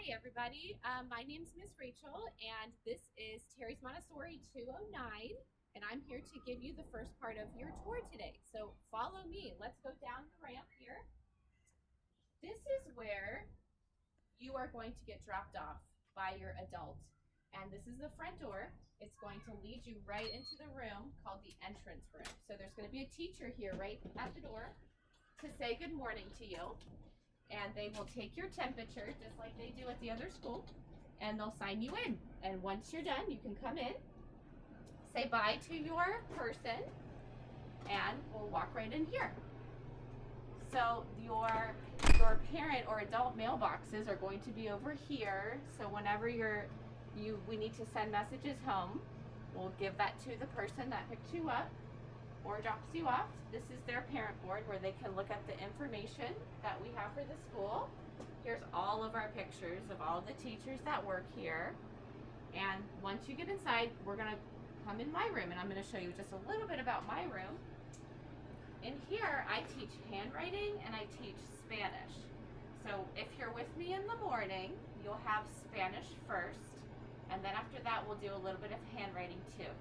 Hi, everybody. My name's Miss Rachel, and this is Terry's Montessori 209, and I'm here to give you the first part of your tour today. So follow me. Let's go down the ramp here. This is where you are going to get dropped off by your adult, and this is the front door. It's going to lead you right into the room called the entrance room. So there's going to be a teacher here right at the door to say good morning to you. And they will take your temperature just like they do at the other school, and they'll sign you in. And once you're done, you can come in, say bye to your person, and we'll walk right in here. So your parent or adult mailboxes are going to be over here. So whenever we need to send messages home, we'll give that to the person that picked you up or drops you off. This is their parent board where they can look at the information that we have for the school. Here's all of our pictures of all the teachers that work here. And once you get inside, we're gonna come in my room and I'm gonna show you just a little bit about my room. In here, I teach handwriting and I teach Spanish. So if you're with me in the morning, you'll have Spanish first, and then after that, we'll do a little bit of handwriting too.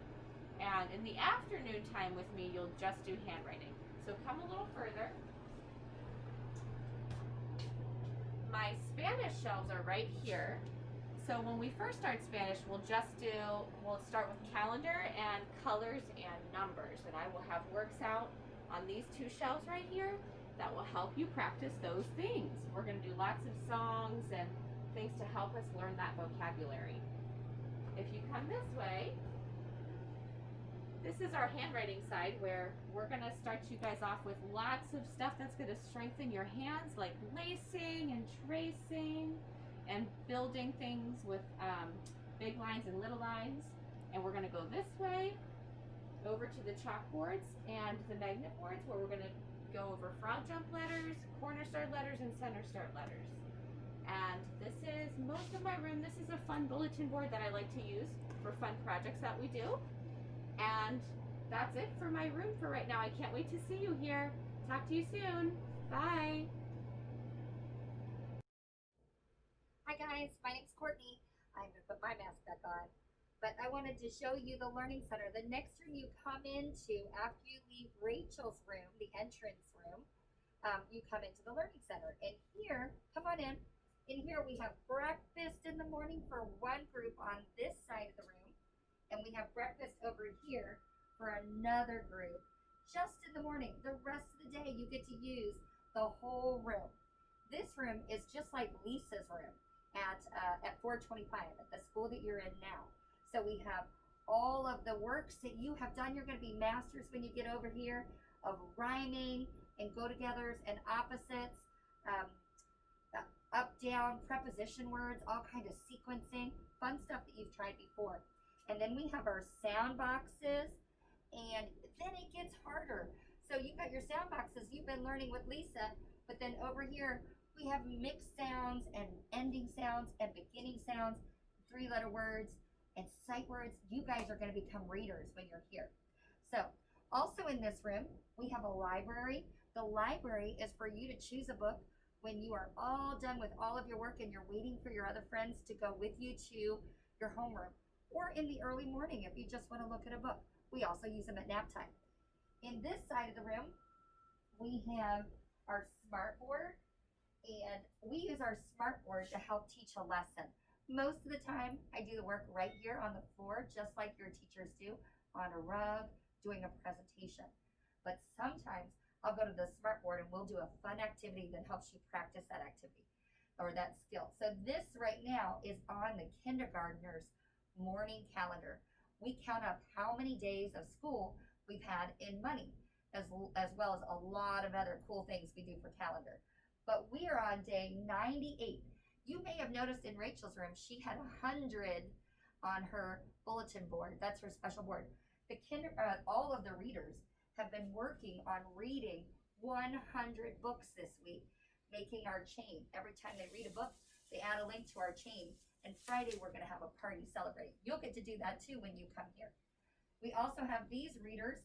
And in the afternoon time with me, you'll just do handwriting. So come a little further. My Spanish shelves are right here. So when we first start Spanish, we'll start with calendar and colors and numbers. And I will have works out on these two shelves right here that will help you practice those things. We're gonna do lots of songs and things to help us learn that vocabulary. If you come this way, this is our handwriting side where we're gonna start you guys off with lots of stuff that's gonna strengthen your hands, like lacing and tracing and building things with big lines and little lines. And we're gonna go this way over to the chalkboards and the magnet boards where we're gonna go over frog jump letters, corner start letters, and center start letters. And this is most of my room. This is a fun bulletin board that I like to use for fun projects that we do. And that's it for my room for right now. I can't wait to see you here. Talk to you soon. Bye. Hi guys, my name's Courtney. I'm gonna put my mask back on. But I wanted to show you the Learning Center. The next room you come into after you leave Rachel's room, the entrance room, you come into the Learning Center. And here, come on in. In here we have breakfast in the morning for one group on this side of the room. And we have breakfast over here for another group just in the morning. The rest of the day you get to use the whole room. This room is just like Lisa's room at 425 at the school that you're in now. So we have all of the works that you have done. You're going to be masters when you get over here of rhyming and go-togethers and opposites, up, down, preposition words, all kind of sequencing, fun stuff that you've tried before. And then we have our sound boxes, and then it gets harder. So you've got your sound boxes you've been learning with Lisa, but then over here we have mixed sounds and ending sounds and beginning sounds, three-letter words and sight words. You guys are going to become readers when you're here. So also in this room, we have a library. The library is for you to choose a book when you are all done with all of your work and you're waiting for your other friends to go with you to your homeroom, or in the early morning if you just want to look at a book. We also use them at nap time. In this side of the room, we have our smartboard, and we use our smartboard to help teach a lesson. Most of the time, I do the work right here on the floor, just like your teachers do, on a rug, doing a presentation. But sometimes I'll go to the smartboard and we'll do a fun activity that helps you practice that activity or that skill. So this right now is on the Kindergartners morning calendar. We count up how many days of school we've had in money, as well as a lot of other cool things we do for calendar. But we are on day 98. You may have noticed in Rachel's room, she had 100 on her bulletin board. That's her special board. All of the readers have been working on reading 100 books this week, making our chain. Every time they read a book, they add a link to our chain. And Friday, we're going to have a party celebrating. You'll get to do that too when you come here. We also have these readers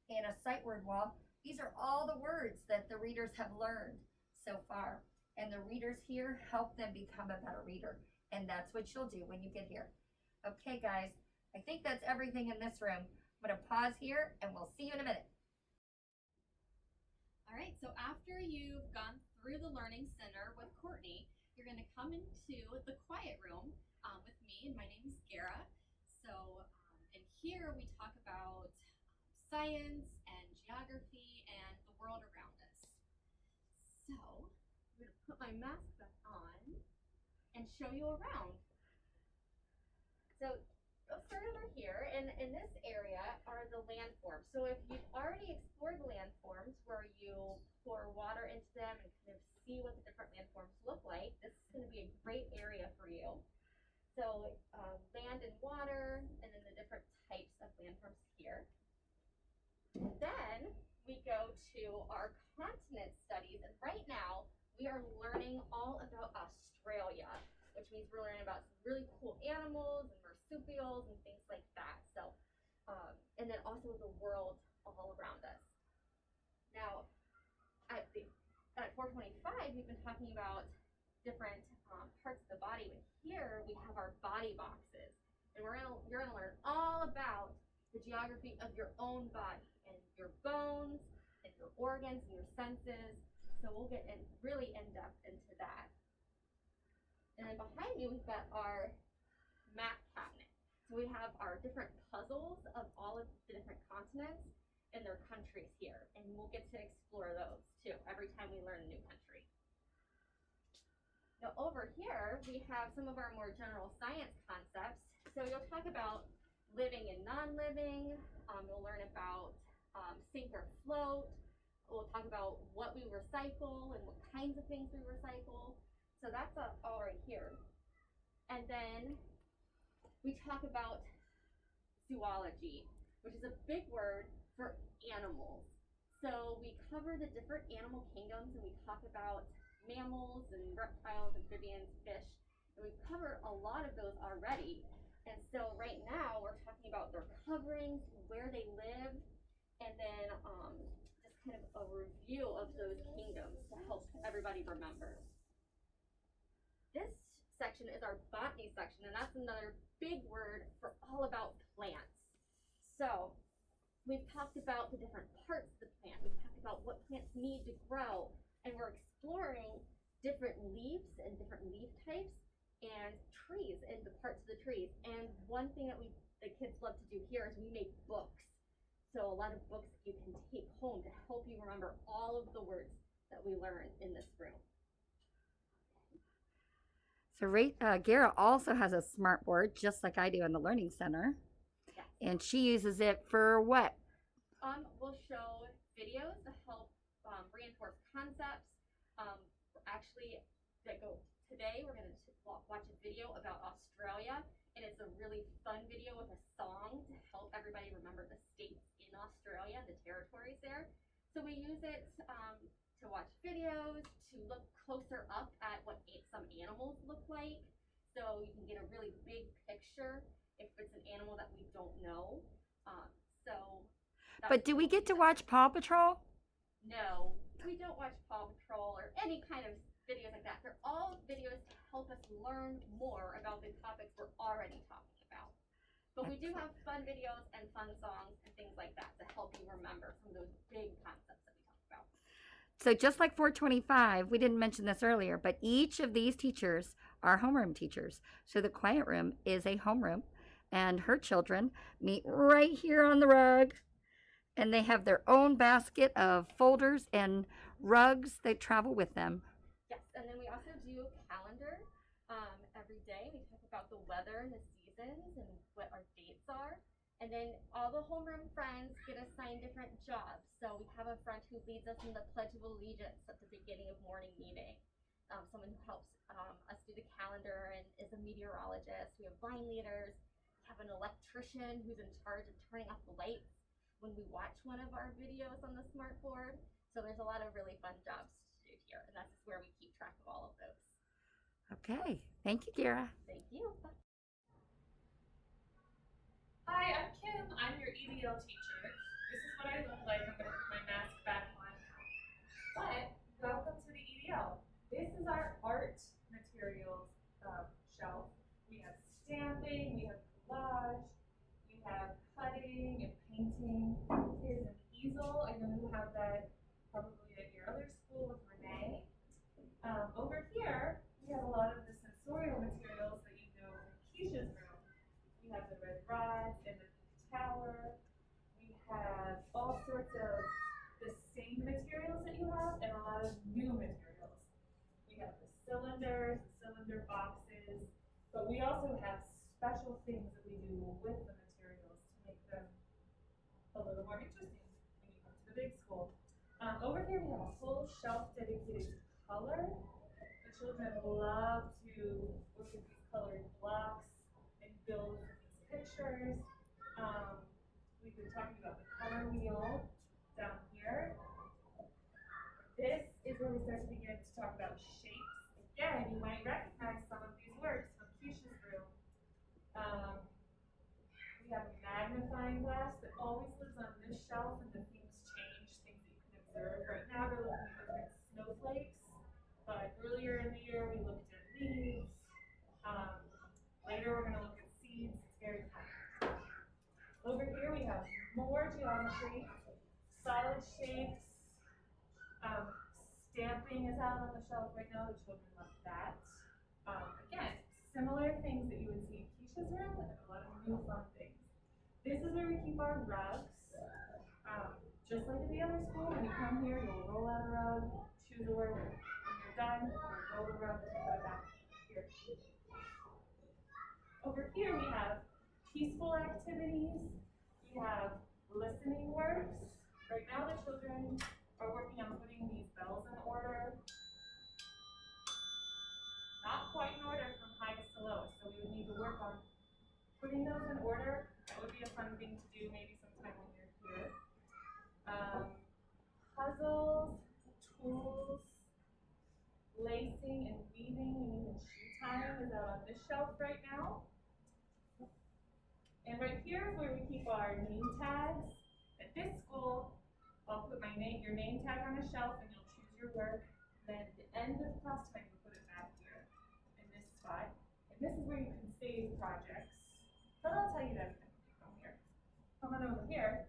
and a sight word wall. These are all the words that the readers have learned so far. And the readers here help them become a better reader. And that's what you'll do when you get here. Okay, guys, I think that's everything in this room. I'm going to pause here and we'll see you in a minute. All right, so after you've gone through the Learning Center with Courtney, you're going to come into the quiet room with me, and my name is Gara. So, and here we talk about science and geography and the world around us. So, I'm going to put my mask back on and show you around. So, let's start over here, and in this area are the landforms. So if you've already explored the landforms where you pour water into them and kind of see what the different landforms look like, this is going to be a great area for you. So land and water, and then the different types of landforms here. Then we go to our continent studies, and right now we are learning all about Australia, which means we're learning about some really cool animals and marsupials and things like that. So, and then also the world all around us. Now, at 425, we've been talking about different parts of the body, but here we have our body boxes, and you're gonna learn all about the geography of your own body and your bones and your organs and your senses. So we'll get really in depth into that. And then behind me, we've got our map cabinet. So we have our different puzzles of all of the different continents and their countries here. And we'll get to explore those too every time we learn a new country. Now over here, we have some of our more general science concepts. So you'll talk about living and non-living. You'll learn about sink or float. We'll talk about what we recycle and what kinds of things we recycle. So that's all right here. And then we talk about zoology, which is a big word for animals. So we cover the different animal kingdoms, and we talk about mammals and reptiles, amphibians, fish, and we've covered a lot of those already. And so right now we're talking about their coverings, where they live, and then just kind of a review of those kingdoms to help everybody remember. This section is our botany section, and that's another big word for all about plants. So we've talked about the different parts of the plant. We've talked about what plants need to grow, and we're exploring different leaves and different leaf types and trees and the parts of the trees. And one thing that the kids love to do here is we make books. So a lot of books that you can take home to help you remember all of the words that we learn in this room. So Gara also has a smart board, just like I do in the Learning Center. Yes. And she uses it for what? We'll show videos to help reinforce concepts. Actually, today we're going to watch a video about Australia, and it's a really fun video with a song to help everybody remember the states in Australia and the territories there. So we use it to watch videos, to look closer up at what some animals look like, so you can get a really big picture if it's an animal that we don't know. But do we get to watch Paw Patrol? No, we don't watch Paw Patrol or any kind of videos like that. They're all videos to help us learn more about the topics we're already talking about. But we do have fun videos and fun songs and things like that to help you remember some of those big concepts that we talked about. So just like 425, we didn't mention this earlier, but each of these teachers are homeroom teachers. So the quiet room is a homeroom, and her children meet right here on the rug, and they have their own basket of folders and rugs that travel with them. Yes, and then we also do calendar every day. We talk about the weather and the seasons and what our dates are. And then all the homeroom friends get assigned different jobs. So we have a friend who leads us in the Pledge of Allegiance at the beginning of morning meeting. Someone who helps us do the calendar and is a meteorologist. We have line leaders. We have an electrician who's in charge of turning off the lights when we watch one of our videos on the smart board. So there's a lot of really fun jobs to do here, and that's where we keep track of all of those. Okay, thank you, Gara. Thank you. Hi, I'm Kim. I'm your EDL teacher. This is what I look like. I'm going to put my mask back on. But welcome to the EDL. This is is our art materials shelf. We have stamping, we have collage, we have cutting and painting. Here's an easel. I know you have that probably at your other school with Renee. Over here, we have a lot of the sensorial materials that you know from Keisha's room. We have the red rods and the tower. We have all sorts of the same materials that you have and a lot of new materials. We have the cylinders, the cylinder boxes, but we also have special things that we do with the materials to make them a little more interesting when you come to the big school. Over here we have a whole shelf dedicated to color. The children love to work with these colored blocks and build these pictures. We've been talking about the color wheel down here. This is where we start to begin to talk about shapes. Again, you might recognize some of these works from Keisha's room. We have a magnifying glass that always lives on this shelf, and the themes change, things that you can observe. Right now we're looking at different snowflakes, but earlier in the year we looked at leaves. Later we're going to look at seeds. It's very fun. Over here we have more geometry, solid shapes. Stamping is out on the shelf right now. The children love that. Again, similar things that you would see in Keisha's room and a lot of new fun things. This is where we keep our rugs. Just like at the other school, when you come here, you'll roll out a rug, choose a word. When you're done, you'll roll the rug and put it back here. Over here we have peaceful activities. We have listening works. Right now the children are working on putting these bells in order. Not quite in order from highest to lowest, so we would need to work on putting those in order. That would be a fun thing to do maybe sometime when you're here. Puzzles, tools, lacing and weaving, and even shoe tying is out on this shelf right now. And right here is where we keep our name tags. At this school, I'll put your name tag on a shelf and you'll choose your work. Then at the end of class time, you put it back here in this spot. And this is where you can save projects. But I'll tell you that when you come here. Come on over here.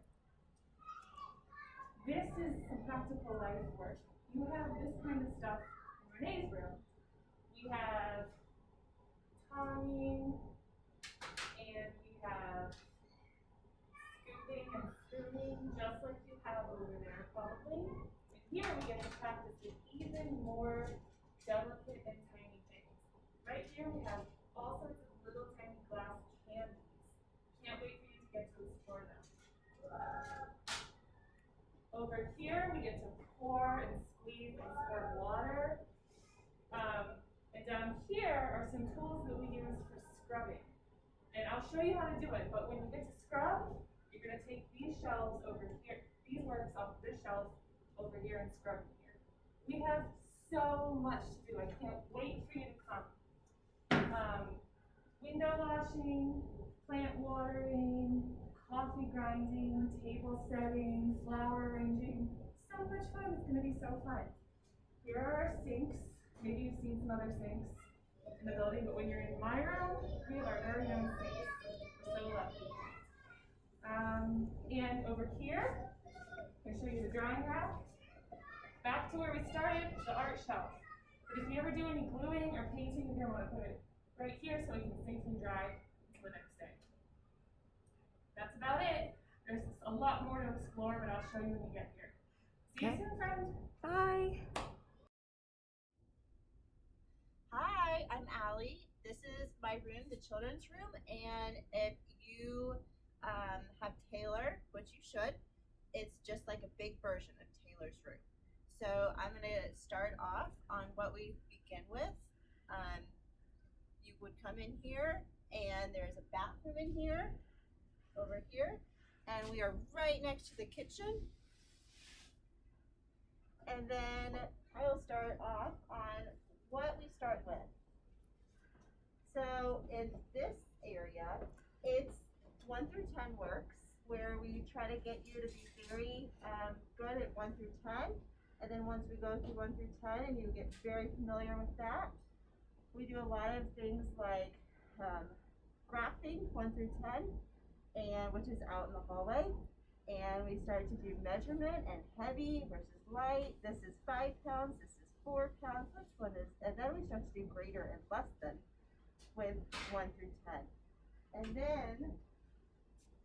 This is some practical life work. You have this kind of stuff in Renee's room. We have tying, and we have scooping and spooning, just like you have over there probably. And here we get to practice with even more delicate and tiny things. Right here we have all sorts of little tiny glass candies. Can't wait for you to get to explore them. Over here we get to pour and squeeze and squirt water. And down here are some tools that we use for scrubbing. And I'll show you how to do it, but when you get to scrub, you're going to take these shelves over here, these works off this shelf over here and scrub them here. We have so much to do. I can't wait for you to come. Window washing, plant watering, coffee grinding, table setting, flower arranging. So much fun. It's going to be so fun. Here are our sinks. Maybe you've seen some other sinks in the building, but when you're in my room, we have our very own sinks. We're so lucky. And over here, I'm going to show you the drawing rack. Back to where we started, the art shelf. But if you ever do any gluing or painting, you're going to want to put it right here so it can safely dry until the next day. That's about it. There's a lot more to explore, but I'll show you when you get here. See you soon, friend. Bye. Hi, I'm Allie. This is my room, the children's room, and if you have Taylor, which you should, it's just like a big version of Taylor's room. So I'm going to start off on what we begin with. You would come in here, and there's a bathroom in here, over here, and we are right next to the kitchen. And then I will start off on what we start with. So in this area, it's 1 through 10 works, where we try to get you to be very good at 1 through 10, And then once we go through 1 through 10, and you get very familiar with that, we do a lot of things like graphing 1 through 10, and which is out in the hallway. And we start to do measurement and heavy versus light. This is 5 pounds, this is 4 pounds, which one is, and then we start to do greater and less than with 1 through 10. And then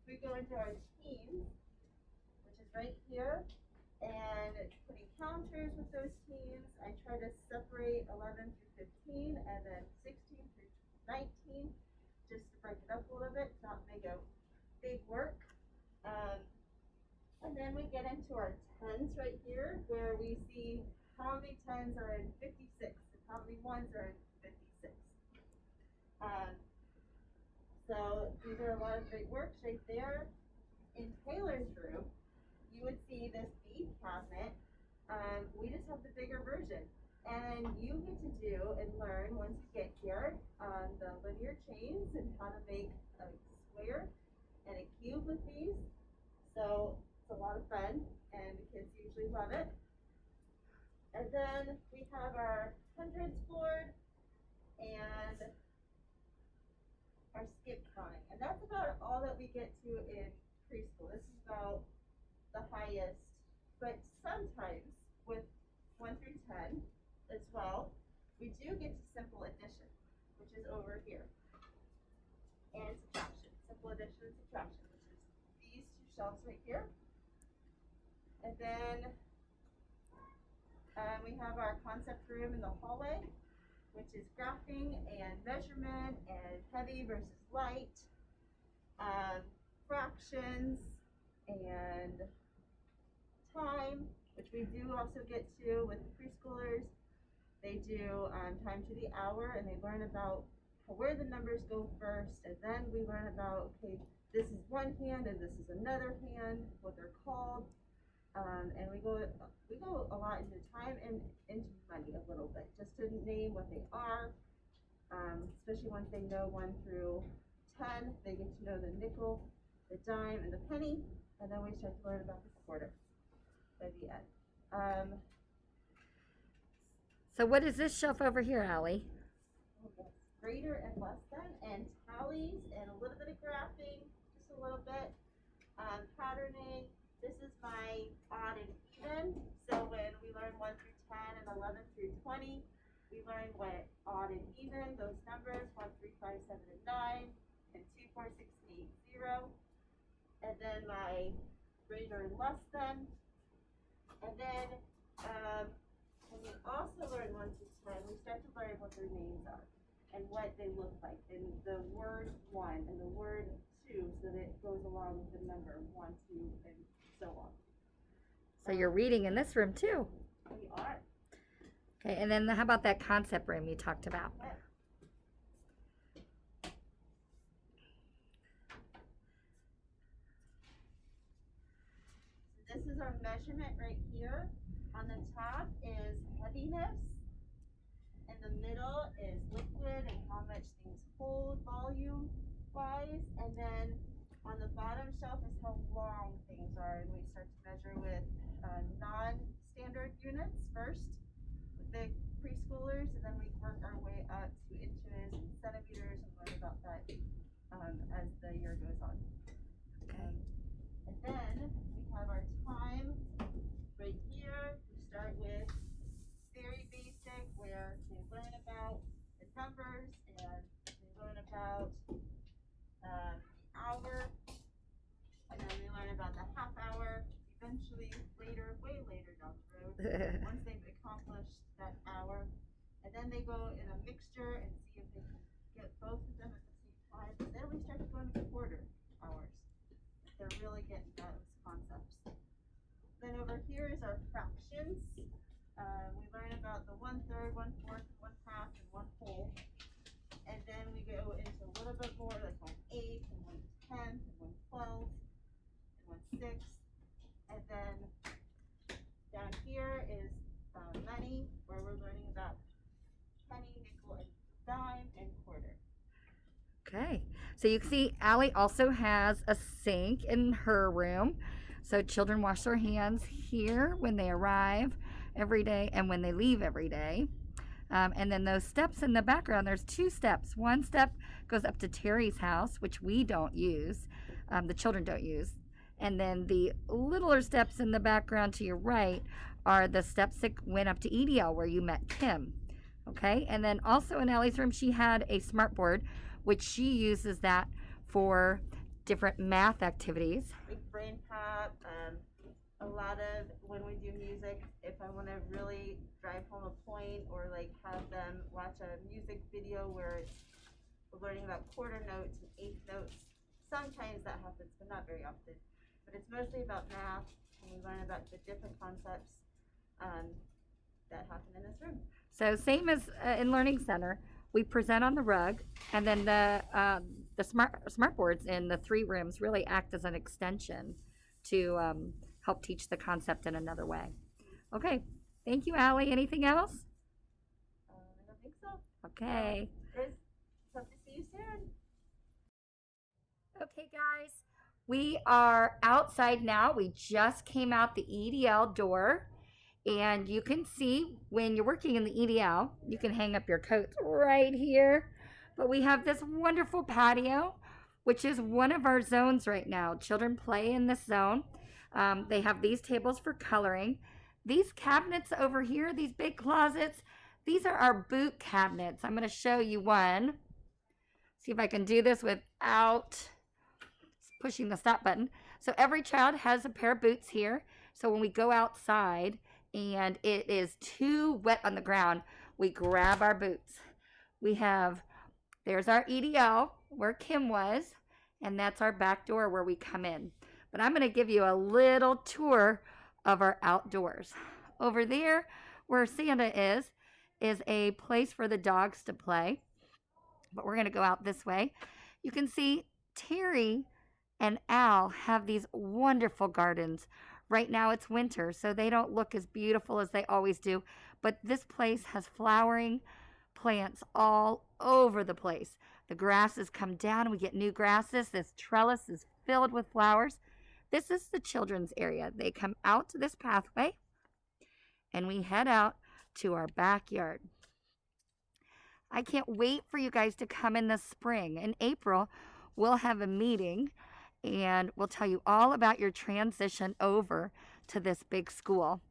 we go into our teams, which is right here, and putting counters with those teams. I try to separate 11 through 15 and then 16 through 19, just to break it up a little bit, not make a big work. And then we get into our tens right here, where we see how many tens are in 56 and how many ones are in 56. So these are a lot of great works right there. In Taylor's room, you would see this bead cabinet. We just have the bigger version. And you get to do and learn once you get here the linear chains and how to make a square and a cube with these. So it's a lot of fun, and the kids usually love it. And then we have our hundreds board and our skip counting. And that's about all that we get to in preschool. This is about the highest, but sometimes with 1 through 10 as well, we do get to simple addition, which is over here, and subtraction, simple addition and subtraction, which is these 2 shelves right here. And then we have our concept room in the hallway, which is graphing and measurement and heavy versus light, fractions and time, which we do also get to with the preschoolers. They do time to the hour, and they learn about where the numbers go first, and then we learn about, okay, this is one hand and this is another hand, what they're called. And we go a lot into time and into money a little bit, just to name what they are, especially once they know 1 through 10, they get to know the nickel, the dime, and the penny, and then we start to learn about the quarter by the end. So what is this shelf over here, Allie? Greater and less than, and tallies, and a little bit of graphing, just a little bit, patterning. This is my odd and even. So when we learn 1 through 10 and 11 through 20, we learn what odd and even, those numbers, 1, 3, 5, 7, and 9, and 2, 4, 6, 8, 0. And then my greater and less than. And then when we also learn 1 through 10, we start to learn what their names are and what they look like, and the word 1 and the word 2, so that it goes along with the number 1, 2, and so on. So you're reading in this room too. We are. Okay, and then how about that concept room you talked about? So this is our measurement right here. On the top is heaviness. In the middle is liquid and how much things hold volume wise. And then on the bottom shelf is how long things are. And we start to measure with non-standard units first with the preschoolers, and then we work our way up to inches and centimeters and learn about that as the year goes on. And then we have our time right here. We start with very basic, where they learn about the numbers and they learn about the hour, and then they learn about the half hour. Eventually, later, way later down the road, once they've accomplished that hour, and then they go in a mixture and see if they can get both of them at the same time. And then we start to go into quarter hours. They're really getting those concepts. Then over here is our fractions. We learn about the 1/3, 1/4, 1/2, and 1/whole. And then we go into a little bit more, like 1/8, and 1/10, and 1/12, and 1/6. And then down here is money, where we're learning about penny, nickel, and dime, and quarter. Okay, so you can see Allie also has a sink in her room. So children wash their hands here when they arrive, every day and when they leave every day. And then those steps in the background, there's 2 steps. One step goes up to Terry's house, which we don't use, the children don't use. And then the littler steps in the background to your right are the steps that went up to EDL where you met Kim. Okay, and then also in Allie's room, she had a smart board, which she uses that for different math activities. Like brain pop, a lot of when we do music, if I want to really drive home a point or like have them watch a music video where it's learning about quarter notes and eighth notes, sometimes that happens, but not very often. But it's mostly about math, and we learn about the different concepts that happen in this room. So same as in Learning Center, we present on the rug, and then the smart boards in the 3 rooms really act as an extension to help teach the concept in another way. Okay, thank you, Allie. Anything else? I don't think so. Okay. Guys, hope to see you soon. Okay, guys, we are outside now. We just came out the EDL door, and you can see when you're working in the EDL, you can hang up your coats right here. But we have this wonderful patio, which is one of our zones right now. Children play in this zone. They have these tables for coloring. These cabinets over here, these big closets, these are our boot cabinets. I'm going to show you one. See if I can do this without pushing the stop button. So every child has a pair of boots here. So when we go outside and it is too wet on the ground, we grab our boots. We have, there's our EDL where Kim was, and that's our back door where we come in. But I'm going to give you a little tour of our outdoors. Over there where Santa is a place for the dogs to play. But we're going to go out this way. You can see Terry and Al have these wonderful gardens. Right now it's winter, so they don't look as beautiful as they always do. But this place has flowering plants all over the place. The grasses come down and we get new grasses. This trellis is filled with flowers. This is the children's area. They come out to this pathway and we head out to our backyard. I can't wait for you guys to come in the spring. In April, we'll have a meeting and we'll tell you all about your transition over to this big school.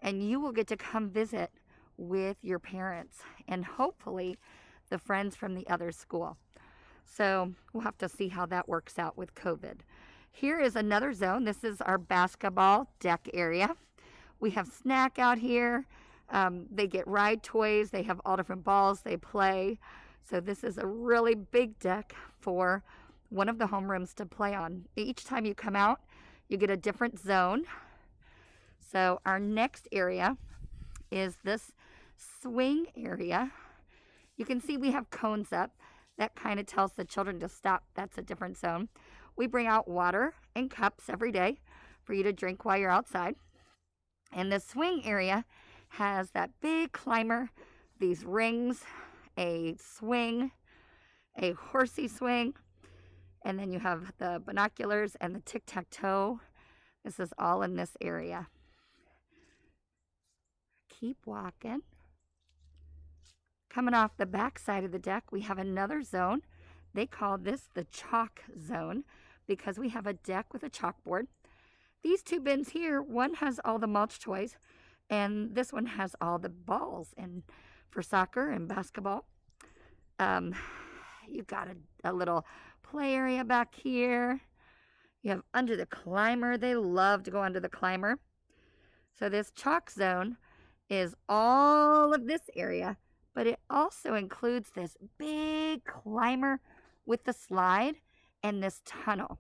And you will get to come visit with your parents and hopefully the friends from the other school. So we'll have to see how that works out with COVID. Here is another zone. This is our basketball deck area. We have snack out here. They get ride toys. They have all different balls they play. So this is a really big deck for one of the homerooms to play on. Each time you come out, you get a different zone. So our next area is this swing area. You can see we have cones up. That kind of tells the children to stop. That's a different zone. We bring out water and cups every day for you to drink while you're outside. And the swing area has that big climber, these rings, a swing, a horsey swing, and then you have the binoculars and the tic-tac-toe. This is all in this area. Keep walking. Coming off the back side of the deck, we have another zone. They call this the chalk zone because we have a deck with a chalkboard. These 2 bins here, one has all the mulch toys, and this one has all the balls and for soccer and basketball. You've got a little play area back here. You have under the climber. They love to go under the climber. So this chalk zone is all of this area, but it also includes this big climber with the slide and this tunnel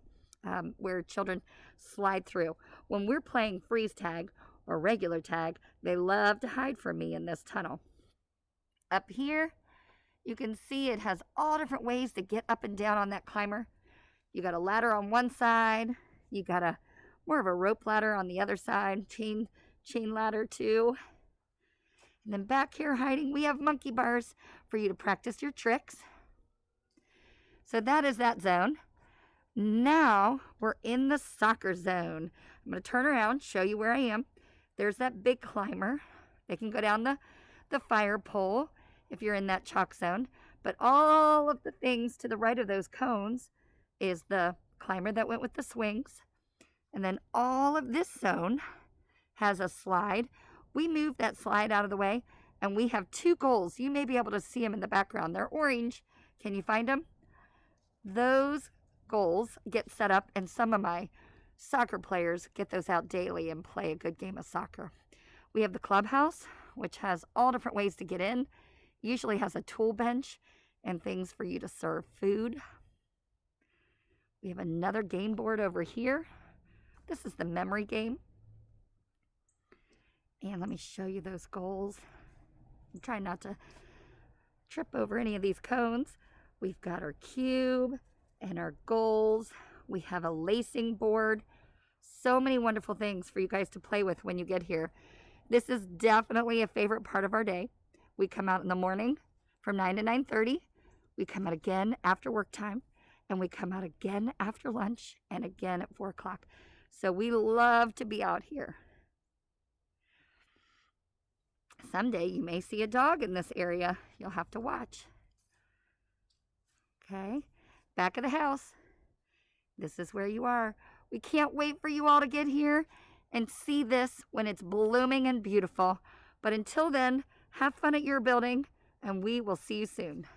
where children slide through. When we're playing freeze tag or regular tag, they love to hide from me in this tunnel. Up here, you can see it has all different ways to get up and down on that climber. You got a ladder on one side. You got a more of a rope ladder on the other side, chain ladder too. And then back here hiding, we have monkey bars for you to practice your tricks. So that is that zone. Now we're in the soccer zone. I'm going to turn around, show you where I am. There's that big climber. They can go down the fire pole if you're in that chalk zone. But all of the things to the right of those cones is the climber that went with the swings. And then all of this zone has a slide. We moved that slide out of the way, and we have 2 goals. You may be able to see them in the background. They're orange. Can you find them? Those goals get set up, and some of my soccer players get those out daily and play a good game of soccer. We have the clubhouse, which has all different ways to get in. Usually has a tool bench and things for you to serve food. We have another game board over here. This is the memory game. And let me show you those goals. I'm trying not to trip over any of these cones. We've got our cube and our goals. We have a lacing board. So many wonderful things for you guys to play with when you get here. This is definitely a favorite part of our day. We come out in the morning from 9 to 9:30. We come out again after work time, and we come out again after lunch and again at 4 o'clock. So we love to be out here. Someday you may see a dog in this area. You'll have to watch. Okay, back of the house. This is where you are. We can't wait for you all to get here and see this when it's blooming and beautiful. But until then, have fun at your building, and we will see you soon.